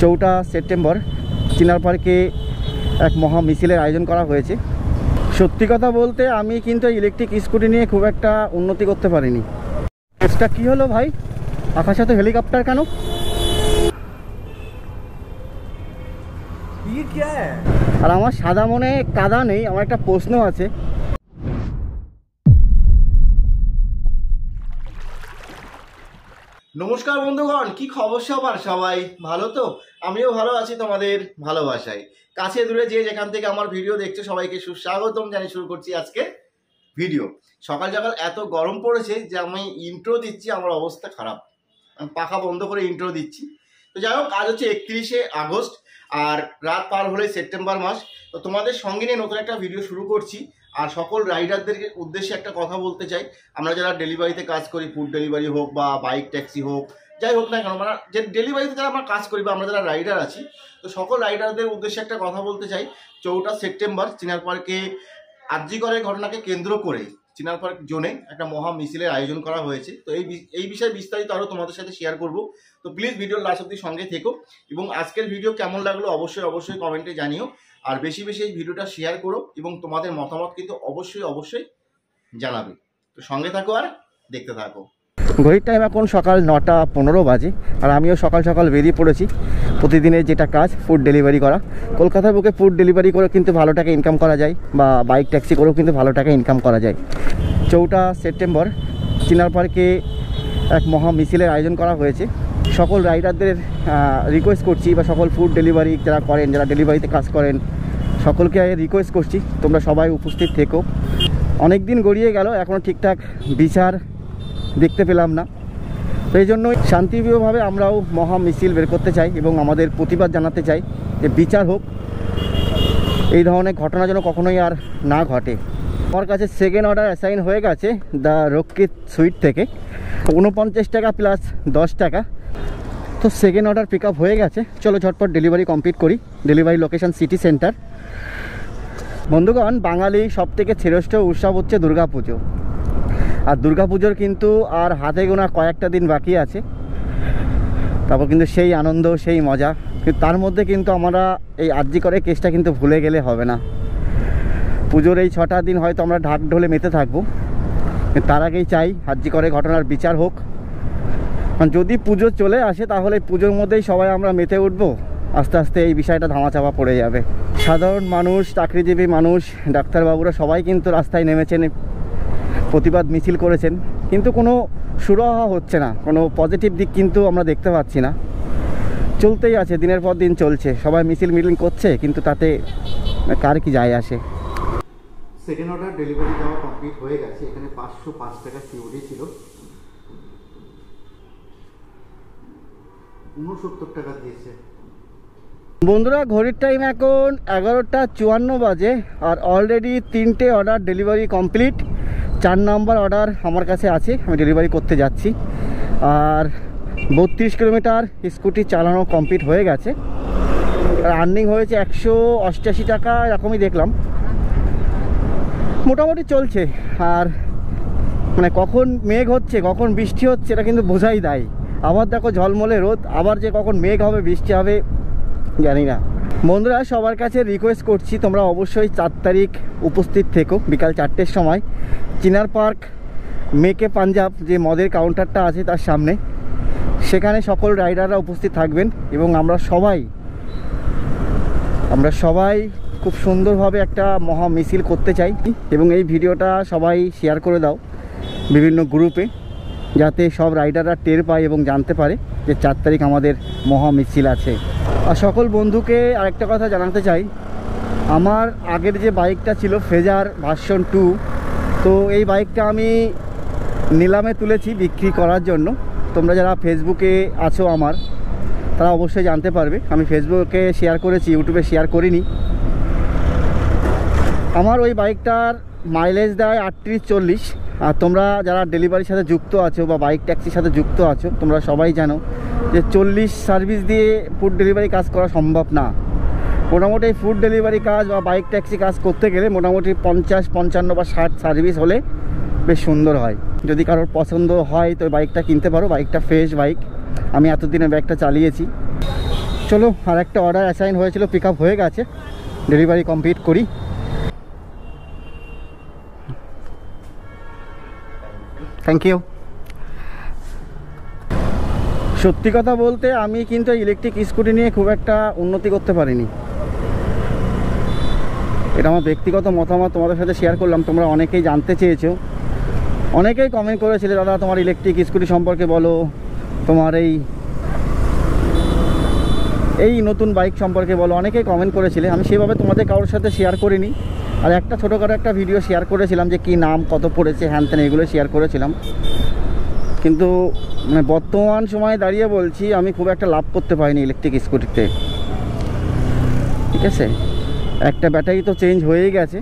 4 September চিনার পার্কে এক মহা মিছিলের আয়োজন করা হয়েছে। সত্যি কথা বলতে আমি কিন্তু ইলেকট্রিক স্কুটি নিয়ে খুব একটা উন্নতি করতে পারিনি। এটা কি হলো ভাই, আকাশে তো হেলিকপ্টার কেন? আর আমার সাদা মনে কাদা নেই, আমার একটা প্রশ্ন আছে। নমস্কার বন্ধুগণ, কি খবর সবার? সবাই ভালো তো? আমিও ভালো আছি তোমাদের ভালোবাসায়। কাছে দূরে যে যেখান থেকে আমার ভিডিও দেখছো সবাইকে সুস্বাগতম জানিয়ে শুরু করছি আজকে ভিডিও। সকাল সকাল এত গরম পড়েছে যে আমি ইন্ট্রো দিচ্ছি, আমার অবস্থা খারাপ, আমি পাখা বন্ধ করে ইন্ট্রো দিচ্ছি। তো যাই হোক, আজ হচ্ছে 31শে আগস্ট আর রাত পার হলে সেপ্টেম্বর মাস। তো তোমাদের সঙ্গে নিয়ে নতুন একটা ভিডিও শুরু করছি। আর সকল রাইডারদের উদ্দেশ্যে একটা কথা বলতে চাই, আমরা যারা ডেলিভারিতে কাজ করি, ফুড ডেলিভারি হোক বা বাইক ট্যাক্সি হোক, যাই হোক না কেন, মানে যে ডেলিভারিতে যারা আমরা কাজ করি বা আমরা যারা রাইডার আছি, তো সকল রাইডারদের উদ্দেশ্যে একটা কথা বলতে চাই। 4 সেপ্টেম্বর চিনার পার্কে আরজি করের ঘটনাকে কেন্দ্র করে চিনার পার্ক জোনে একটা মহা মিছিলের আয়োজন করা হয়েছে। তো এই বিষয়ে বিস্তারিত আরও তোমাদের সাথে শেয়ার করব। তো প্লিজ ভিডিওর লাস্ট অবধি সঙ্গে থেকো এবং আজকের ভিডিও কেমন লাগলো অবশ্যই কমেন্টে জানিও। আর বেশি বেশি এই ভিডিওটা শেয়ার করো এবং তোমাদের মতামত কিন্তু অবশ্যই জানাবে। তো সঙ্গে থাকো আর দেখতে থাকো। ঘড়ির টাইম এখন সকাল 9:15 বাজে আর আমিও সকাল সকাল বেরিয়ে পড়েছি। প্রতিদিনের যেটা কাজ, ফুড ডেলিভারি করা। কলকাতার বুকে ফুড ডেলিভারি করে কিন্তু ভালো টাকা ইনকাম করা যায়, বা বাইক ট্যাক্সি করেও কিন্তু ভালো টাকা ইনকাম করা যায়। 4 সেপ্টেম্বর চিনার পার্কে এক মহা মিছিলের আয়োজন করা হয়েছে। সকল রাইডারদের রিকোয়েস্ট করছি, বা সকল ফুড ডেলিভারি যারা করেন, যারা ডেলিভারিতে কাজ করেন, সকলকে রিকোয়েস্ট করছি তোমরা সবাই উপস্থিত থেকো। অনেক দিন গড়িয়ে গেল, এখনও ঠিকঠাক বিচার দেখতে পেলাম না। তো এই জন্যই শান্তিপ্রিয়ভাবে আমরাও মহা মিছিল বের করতে চাই এবং আমাদের প্রতিবাদ জানাতে চাই যে বিচার হোক, এই ধরনের ঘটনা যেন কখনোই আর না ঘটে। আমার কাছে সেকেন্ড অর্ডার অ্যাসাইন হয়ে গেছে দ্য রক্ষিত সুইট থেকে, 49 টাকা প্লাস 10 টাকা। তো সেকেন্ড অর্ডার পিক আপ হয়ে গেছে। চলো ঝটপট ডেলিভারি কমপ্লিট করি। Delivery location city centre. বন্ধুগণ, বাঙালি সবথেকে শ্রেষ্ঠ উৎসব হচ্ছে দুর্গাপুজো। আর দুর্গাপুজোর কিন্তু আর হাতে গোনা কয়েকটা দিন বাকি আছে, তারপর কিন্তু সেই আনন্দ, সেই মজা। কিন্তু তার মধ্যে কিন্তু আমরা এই আরজি করে কেসটা কিন্তু ভুলে গেলে হবে না। পুজোর এই 6টা দিন হয়তো আমরা ঢাক ঢোলে মেতে থাকবো, তার আগেই চাই আরজি করে ঘটনার বিচার হোক। কারণ যদি পুজো চলে আসে তাহলে পুজোর মধ্যেই সবাই আমরা মেতে উঠবো, আস্তে আস্তে এই বিষয়টা ধামাচাপা পড়ে যাবে। সাধারণ মানুষ, চাকরিজীবী মানুষ, ডাক্তারবাবুরা সবাই কিন্তু রাস্তায় নেমেছেন, প্রতিবাদ মিছিল করেছেন, কিন্তু কোনো সুরাহা হচ্ছে না, কোনো পজিটিভ দিক কিন্তু আমরা দেখতে পাচ্ছি না। চলতেই আছে, দিনের পর দিন চলছে, সবাই মিছিল মিটিং করছে, কিন্তু তাতে কার কি যায় আসে। সেকেন্ড অর্ডার ডেলিভারি দেওয়া কমপ্লিট হয়ে গেছে। এখানে 505 টাকা সিওডি ছিল, 69 টাকা দিয়েছে। বন্ধুরা, ঘড়ির টাইম এখন 11:54 বাজে আর অলরেডি 3টে অর্ডার ডেলিভারি কমপ্লিট। 4 নম্বর অর্ডার আমার কাছে আছে, আমি ডেলিভারি করতে যাচ্ছি। আর 32 কিলোমিটার স্কুটি চালানো কমপ্লিট হয়ে গেছে। আর আর্নিং হয়েছে 188 টাকা, এরকমই দেখলাম। মোটামুটি চলছে। আর মানে কখন মেঘ হচ্ছে, কখন বৃষ্টি হচ্ছে, এটা কিন্তু বোঝাই দেয়। আবার দেখো ঝলমলে রোদ, আবার যে কখন মেঘ হবে, বৃষ্টি হবে জানি না। বন্ধুরা, সবার কাছে রিকোয়েস্ট করছি তোমরা অবশ্যই 4 তারিখ উপস্থিত থেকো বিকাল 4টের সময় চিনার পার্ক মেকে পাঞ্জাব যে মদের কাউন্টারটা আছে তার সামনে। সেখানে সকল রাইডাররা উপস্থিত থাকবেন এবং আমরা সবাই খুব সুন্দরভাবে একটা মহা মিছিল করতে চাই। এবং এই ভিডিওটা সবাই শেয়ার করে দাও বিভিন্ন গ্রুপে, যাতে সব রাইডাররা টের পায় এবং জানতে পারে যে 4 তারিখ আমাদের মহা মিছিল আছে। আর সকল বন্ধুকে আরেকটা কথা জানাতে চাই, আমার আগের যে বাইকটা ছিল ফেজার ভার্সন 2, তো এই বাইকটা আমি নিলামে তুলেছি বিক্রি করার জন্য। তোমরা যারা ফেসবুকে আছো আমার, তারা অবশ্যই জানতে পারবে। আমি ফেসবুকে শেয়ার করেছি, ইউটিউবে শেয়ার করিনি। আমার ওই বাইকটার মাইলেজ দেয় 38-40। আর তোমরা যারা ডেলিভারির সাথে যুক্ত আছো বা বাইক ট্যাক্সির সাথে যুক্ত আছো, তোমরা সবাই জানো যে 40 সার্ভিস দিয়ে ফুড ডেলিভারি কাজ করা সম্ভব না। মোটামুটি ফুড ডেলিভারি কাজ বা বাইক ট্যাক্সি কাজ করতে গেলে মোটামুটি 50, 55 বা 60 সার্ভিস হলে বেশ সুন্দর হয়। যদি কারোর পছন্দ হয় তো বাইকটা কিনতে পারো। বাইকটা ফ্রেশ বাইক, আমি এতদিনের বাইকটা চালিয়েছি। চলো, আর একটা অর্ডার অ্যাসাইন হয়েছিল, পিক আপ হয়ে গেছে, ডেলিভারি কমপ্লিট করি। Thank you. সত্যি কথা বলতে আমি কিন্তু ইলেকট্রিক স্কুটি নিয়ে খুব একটা উন্নতি করতে পারিনি। এটা আমার ব্যক্তিগত মতামত তোমাদের সাথে শেয়ার করলাম। তোমরা অনেকেই জানতে চেয়েছো, অনেকেই কমেন্ট করেছিলে, দাদা তোমার ইলেকট্রিক স্কুটি সম্পর্কে বলো, তোমার এই নতুন বাইক সম্পর্কে বলো, অনেকেই কমেন্ট করেছিলে। আমি সেভাবে তোমাদের কারোর সাথে শেয়ার করিনি। আর একটা ছোটোখাটো একটা ভিডিও শেয়ার করেছিলাম যে কী নাম, কত পড়েছে, হ্যান ত্যান, এগুলো শেয়ার করেছিলাম। কিন্তু মানে বর্তমান সময়ে দাঁড়িয়ে বলছি আমি খুব একটা লাভ করতে পারিনি ইলেকট্রিক স্কুটিতে। ঠিক আছে, একটা ব্যাটারি তো চেঞ্জ হয়েই গেছে,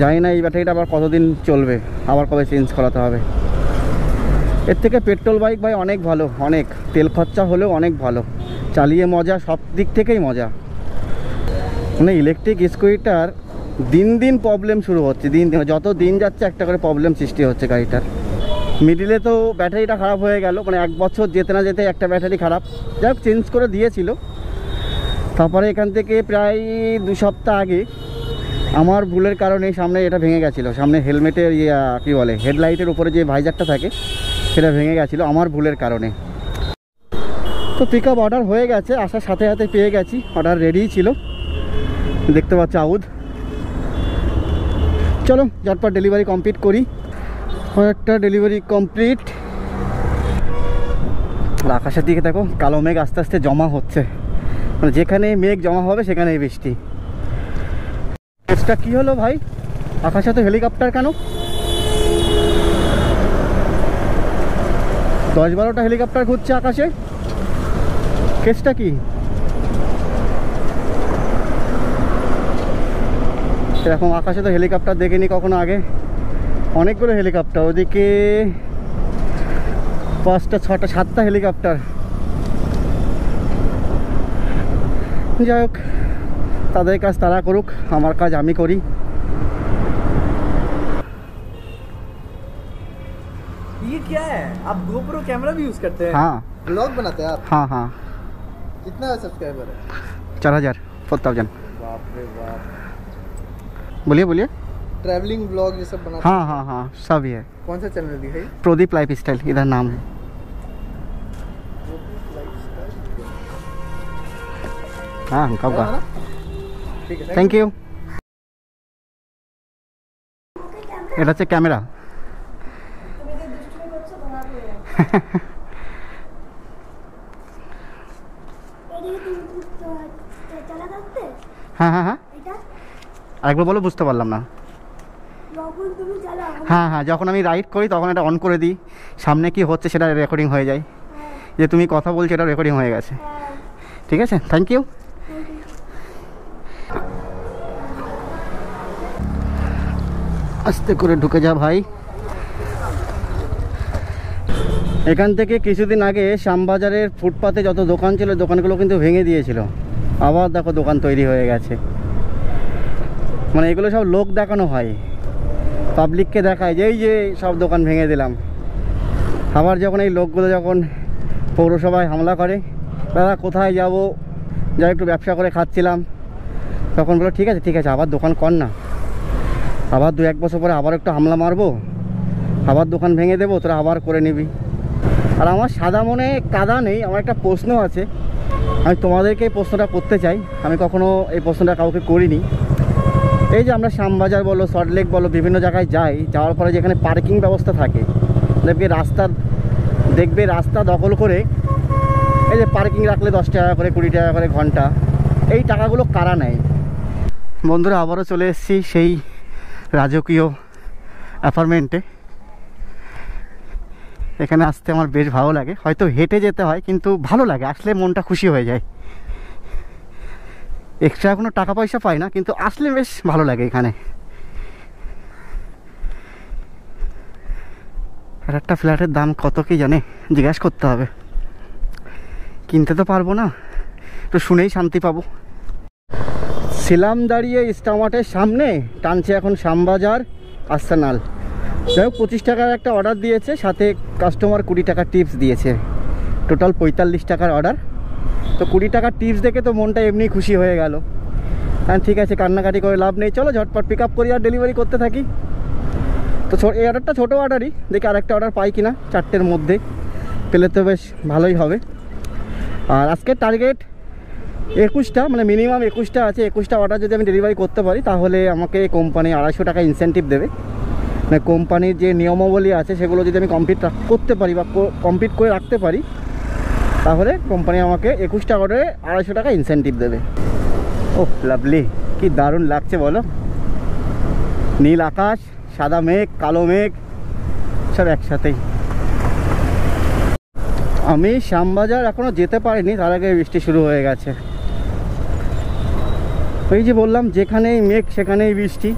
জানি না এই ব্যাটারিটা আবার কতদিন চলবে, আবার কবে চেঞ্জ করাতে হবে। এর থেকে পেট্রোল বাইক ভাই অনেক ভালো, অনেক তেল খরচা হলেও অনেক ভালো, চালিয়ে মজা, সব দিক থেকেই মজা। মানে ইলেকট্রিক স্কুটিটার দিন দিন প্রবলেম শুরু হচ্ছে, যত দিন যাচ্ছে একটা করে প্রবলেম সৃষ্টি হচ্ছে গাড়িটার। মিডিলে তো ব্যাটারিটা খারাপ হয়ে গেল, মানে 1 বছর যেতে না যেতে একটা ব্যাটারি খারাপ, যাই হোক চেঞ্জ করে দিয়েছিল। তারপরে এখান থেকে প্রায় 2 সপ্তাহ আগে আমার ভুলের কারণে সামনে এটা ভেঙে গেছিলো, সামনে হেলমেটের কী বলে হেডলাইটের উপরে যে ভাইজারটা থাকে সেটা ভেঙে গেছিলো আমার ভুলের কারণে। তো পিক আপ অর্ডার হয়ে গেছে, আসার সাথে সাথে পেয়ে গেছি, অর্ডার রেডিই ছিল, দেখতে পাচ্ছ আউদ। চলো ঝটপট ডেলিভারি কমপ্লিট করি। একটা ডেলিভারি কমপ্লিট। আকাশের দিকে দেখো, কালো মেঘ আস্তে আস্তে জমা হচ্ছে, মানে যেখানে মেঘ জমা হবে সেখানেই বৃষ্টি। কেসটা কি হলো ভাই, আকাশে তো হেলিকপ্টার কেন? 10-12টা হেলিকপ্টার ঘুরছে আকাশে, কেসটা কি? এরকম আকাশে তো হেলিকপ্টার দেখিনি কখনো আগে, অনেকগুলো হেলিকপ্টার, ওদিকে 5টা 6টা 7টা হেলিকপ্টার। যাই হোক, তাদের কাজ তারা করুক, আমার কাজ আমি করি। ये क्या है, आप GoPro कैमरा भी यूज करते हैं? हाँ, ब्लॉग बनाते हैं आप? हाँ हाँ। कितना सब्सक्राइबर है? 4000 4000। बाप रे बाप। बोलिए बोलिए। ट्रैवलिंग ब्लॉग ये सब बनाते हाँ हाँ हाँ, सब ही है। कौन सा चैनल भी है? प्रदीप लाइफ स्टाइल इधर नाम है। हाँ कब का, ठीक है, थैंक यू। এটা হচ্ছে ক্যামেরা। হ্যাঁ হ্যাঁ হ্যাঁ, আরেকবার বলো, বুঝতে পারলাম না। হ্যাঁ হ্যাঁ, যখন আমি রাইড করি তখন এটা অন করে দিই, সামনে কি হচ্ছে সেটা রেকর্ডিং হয়ে যায়, যে তুমি কথা বলছো এটা রেকর্ডিং হয়ে গেছে। ঠিক আছে, থ্যাংক ইউ। আস্তে করে ঢুকে যা ভাই। এখান থেকে কিছুদিন আগে শ্যামবাজারের ফুটপাতে যত দোকান ছিল দোকানগুলো কিন্তু ভেঙে দিয়েছিল, আবার দেখো দোকান তৈরি হয়ে গেছে। মানে এগুলো সব লোক দেখানো হয়, পাবলিককে দেখায় যে এই যে সব দোকান ভেঙে দিলাম। আবার যখন এই লোকগুলো যখন পৌরসভায় হামলা করে, দাদা কোথায় যাব, যা একটু ব্যবসা করে খাচ্ছিলাম, তখন বলো ঠিক আছে ঠিক আছে, আবার দোকান কর না, আবার 2-1 বছর পরে আবার একটু হামলা মারবো, আবার দোকান ভেঙে দেবো, তোরা আবার করে নিবি। আর আমার সাদা মনে কাদা নেই, আমার একটা প্রশ্ন আছে, আমি তোমাদেরকে এই প্রশ্নটা করতে চাই, আমি কখনো এই প্রশ্নটা কাউকে করিনি। এই যে আমরা শ্যামবাজার বলো, সল্টলেক বলো, বিভিন্ন জায়গায় যাই, যাওয়ার পরে যেখানে পার্কিং ব্যবস্থা থাকে, দেখবে রাস্তা দখল করে এই যে পার্কিং রাখলে 10 টাকা করে 20 টাকা করে ঘন্টা, এই টাকাগুলো কারা নেয়? বন্ধুরা আবারও চলে এসেছি সেই রাজকীয় অ্যাপার্টমেন্টে। এখানে আসতে আমার বেশ ভালো লাগে, হয়তো হেঁটে যেতে হয় কিন্তু ভালো লাগে, আসলে মনটা খুশি হয়ে যায়। এক্সট্রা কোনো টাকা পয়সা পাই না, কিন্তু আসলে বেশ ভালো লাগে এখানে। আর একটা ফ্ল্যাটের দাম কত কি জানে, জিজ্ঞাসা করতে হবে, কিনতে তো পারবো না, তো শুনেই শান্তি পাবো। ছিলাম দাঁড়িয়ে স্টামার্টের সামনে, টানছে এখন শ্যামবাজার আর্সেনাল। যাই হোক 25 টাকার একটা অর্ডার দিয়েছে, সাথে কাস্টমার 20 টাকা টিপস দিয়েছে, টোটাল 45 টাকার অর্ডার। তো 20 টাকার টিপস দেখে তো মনটা এমনি খুশি হয়ে গেল। হ্যাঁ ঠিক আছে, কান্নাকাটি করে লাভ নেই, চলো ঝটপট পিক আপ করি আর ডেলিভারি করতে থাকি। তো এই অর্ডারটা ছোটো অর্ডারই, দেখি আরেকটা অর্ডার পাই কিনা 4টের মধ্যে, পেলে তো বেশ ভালোই হবে। আর আজকের টার্গেট 21টা, মানে মিনিমাম 21টা আছে। 21টা অর্ডার যদি আমি ডেলিভারি করতে পারি তাহলে আমাকে কোম্পানি 250 টাকা ইনসেন্টিভ দেবে। মানে কোম্পানির যে নিয়মাবলী আছে সেগুলো যদি আমি কমপ্লিট করতে পারি বা কমপ্লিট করে রাখতে পারি তাহলে কোম্পানি আমাকে 21টা অর্ডারে 250 টাকা ইনসেন্টিভ দেবে। ওহ লাভলি, কি দারুণ লাগছে বলো, নীল আকাশ, সাদা মেঘ, কালো মেঘ সব একসাথেই। আমি শ্যামবাজার এখনও যেতে পারিনি, তার আগে বৃষ্টি শুরু হয়ে গেছে। ওই যে বললাম, যেখানেই মেঘ সেখানেই বৃষ্টি।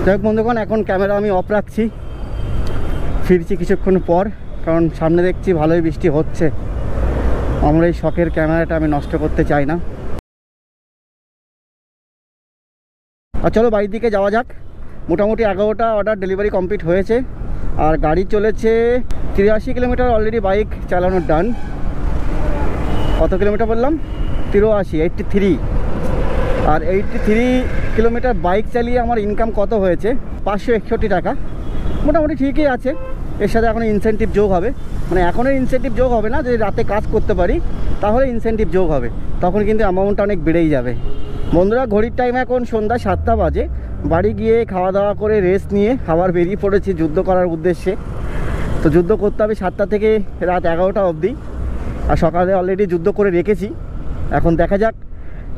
যাই হোক বন্ধুগণ, এখন ক্যামেরা আমি অফ রাখছি, ফিরছি কিছুক্ষণ পর, কারণ সামনে দেখছি ভালোই বৃষ্টি হচ্ছে। আমার এই শখের ক্যামেরাটা আমি নষ্ট করতে চাই না। আর চলো বাড়ির দিকে যাওয়া যাক। মোটামুটি 11টা অর্ডার ডেলিভারি কমপ্লিট হয়েছে আর গাড়ি চলেছে 83 কিলোমিটার, অলরেডি বাইক চালানো ডান। কত কিলোমিটার বললাম? 83। আর 83 কিলোমিটার বাইক চালিয়ে আমার ইনকাম কত হয়েছে? 561 টাকা। মোটামুটি ঠিকই আছে। এর সাথে এখন ইনসেন্টিভ যোগ হবে, মানে এখনও ইনসেন্টিভ যোগ হবে না, যদি রাতে কাজ করতে পারি তাহলে ইনসেন্টিভ যোগ হবে, তখন কিন্তু অ্যামাউন্টটা অনেক বেড়েই যাবে। বন্ধুরা, ঘড়ির টাইম এখন সন্ধ্যা 7টা বাজে। বাড়ি গিয়ে খাওয়া দাওয়া করে রেস্ট নিয়ে আবার বেরিয়ে পড়েছি যুদ্ধ করার উদ্দেশ্যে। তো যুদ্ধ করতে হবে 7টা থেকে রাত 11টা অবধি, আর সকালে অলরেডি যুদ্ধ করে রেখেছি। এখন দেখা যাক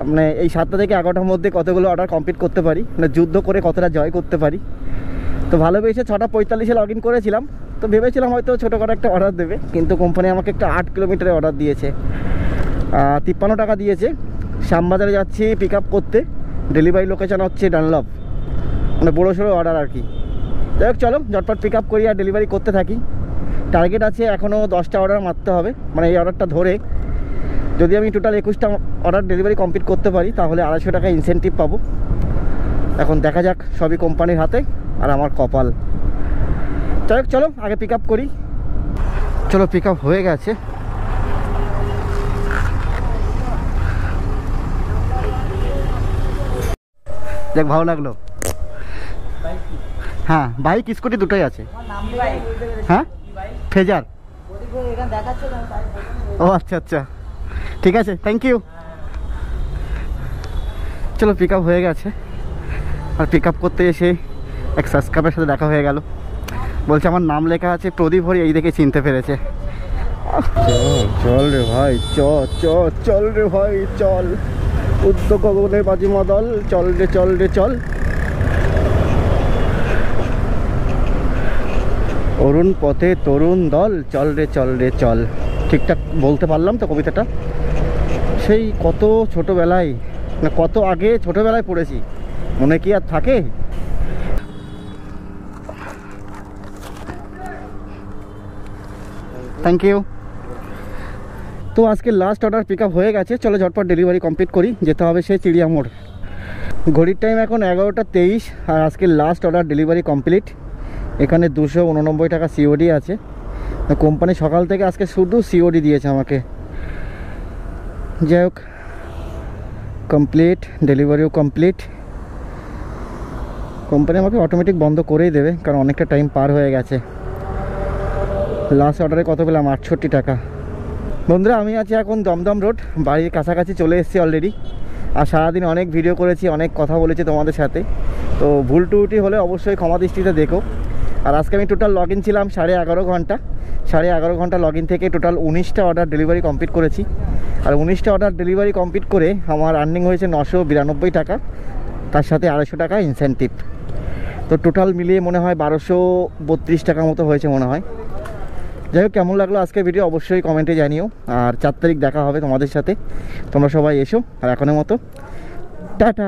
মানে এই 7টা থেকে 11টার মধ্যে কতগুলো অর্ডার কমপ্লিট করতে পারি, মানে যুদ্ধ করে কতটা জয় করতে পারি। তো ভালোবেসে 6:45-এ লগ ইন করেছিলাম, তো ভেবেছিলাম হয়তো ছোটো করে একটা অর্ডার দেবে, কিন্তু কোম্পানি আমাকে একটা 8 কিলোমিটারের অর্ডার দিয়েছে, 53 টাকা দিয়েছে। শ্যামবাজারে যাচ্ছি পিক আপ করতে, ডেলিভারি লোকেশান হচ্ছে ডানলপ, মানে বড়ো সড়ো অর্ডার আর কি। যাই হোক চলো ঝটপট পিক আপ করি আর ডেলিভারি করতে থাকি। টার্গেট আছে এখনও 10টা অর্ডার মারতে হবে, মানে এই অর্ডারটা ধরে যদি আমি টোটাল 21টা অর্ডার ডেলিভারি কমপ্লিট করতে পারি তাহলে 250 টাকা ইনসেন্টিভ পাবো। এখন দেখা যাক, সবই কোম্পানির হাতে আর আমার কপাল। যাই হোক চলো আগে পিক আপ করি। চলো পিক আপ হয়ে গেছে। দেখ ভালো লাগলো। হ্যাঁ বাইক স্কুটি দুটোই আছে। হ্যাঁ ফেজার। ও আচ্ছা আচ্ছা, ঠিক আছে, থ্যাংক ইউ। চলো পিক আপ হয়ে গেছে। আর পিক আপ করতে এসে এক সাবস্ক্রাইবের সাথে দেখা হয়ে গেল। বলছে আমার নাম লেখা আছে প্রদীপ হরি, এই দেখে চিনতে পেরেছে। চল রে ভাই, চল রে ভাই চল, উদ্যোগ গগনে বাজিমা দল, চল রে চল। অরুণ পথে তরুণ দল, চল রে চল। ঠিকঠাক বলতে পারলাম তো কবিতাটা? সেই কত ছোটোবেলায়, মানে কত আগে ছোটোবেলায় পড়েছি, মনে কি আর থাকে? Thank you. তো আজকে লাস্ট অর্ডার পিক আপ হয়ে গেছে, চলো ঝটপট ডেলিভারি কমপ্লিট করি, যেতে হবে সেই চিড়িয়া মোড়। ঘড়ির টাইম এখন 11টা 23 আর আজকে লাস্ট অর্ডার ডেলিভারি কমপ্লিট। এখানে 289 টাকা সিওডি আছে। কোম্পানি সকাল থেকে আজকে শুধু সিওডি দিয়েছে আমাকে। যাই হোক কমপ্লিট, ডেলিভারিও কমপ্লিট। কোম্পানি আমাকে অটোমেটিক বন্ধ করেই দেবে, কারণ অনেকটা টাইম পার হয়ে গেছে। লাস্ট অর্ডারে কত পেলাম? 68 টাকা। বন্ধুরা, আমি আছি এখন দমদম রোড, বাড়ির কাছাকাছি চলে এসেছি অলরেডি। আর সারাদিন অনেক ভিডিও করেছি, অনেক কথা বলেছি তোমাদের সাথে, তো ভুল টুটি হলে অবশ্যই ক্ষমা দৃষ্টিতে দেখো। আর আজকে আমি টোটাল লগ ইন ছিলাম 11.5 ঘন্টা। 11.5 ঘন্টা লগ ইন থেকে টোটাল 19টা অর্ডার ডেলিভারি কমপ্লিট করেছি। আর 19টা অর্ডার ডেলিভারি কমপ্লিট করে আমার আর্নিং হয়েছে 992 টাকা, তার সাথে 250 টাকা ইনসেন্টিভ। তো টোটাল মিলিয়ে মনে হয় 1232 টাকা মতো হয়েছে মনে হয়। যাই হোক, কেমন লাগলো আজকের ভিডিও অবশ্যই কমেন্টে জানিও। আর 4 তারিখ দেখা হবে তোমাদের সাথে, তোমরা সবাই এসো। আর এখনের মতো টাটা।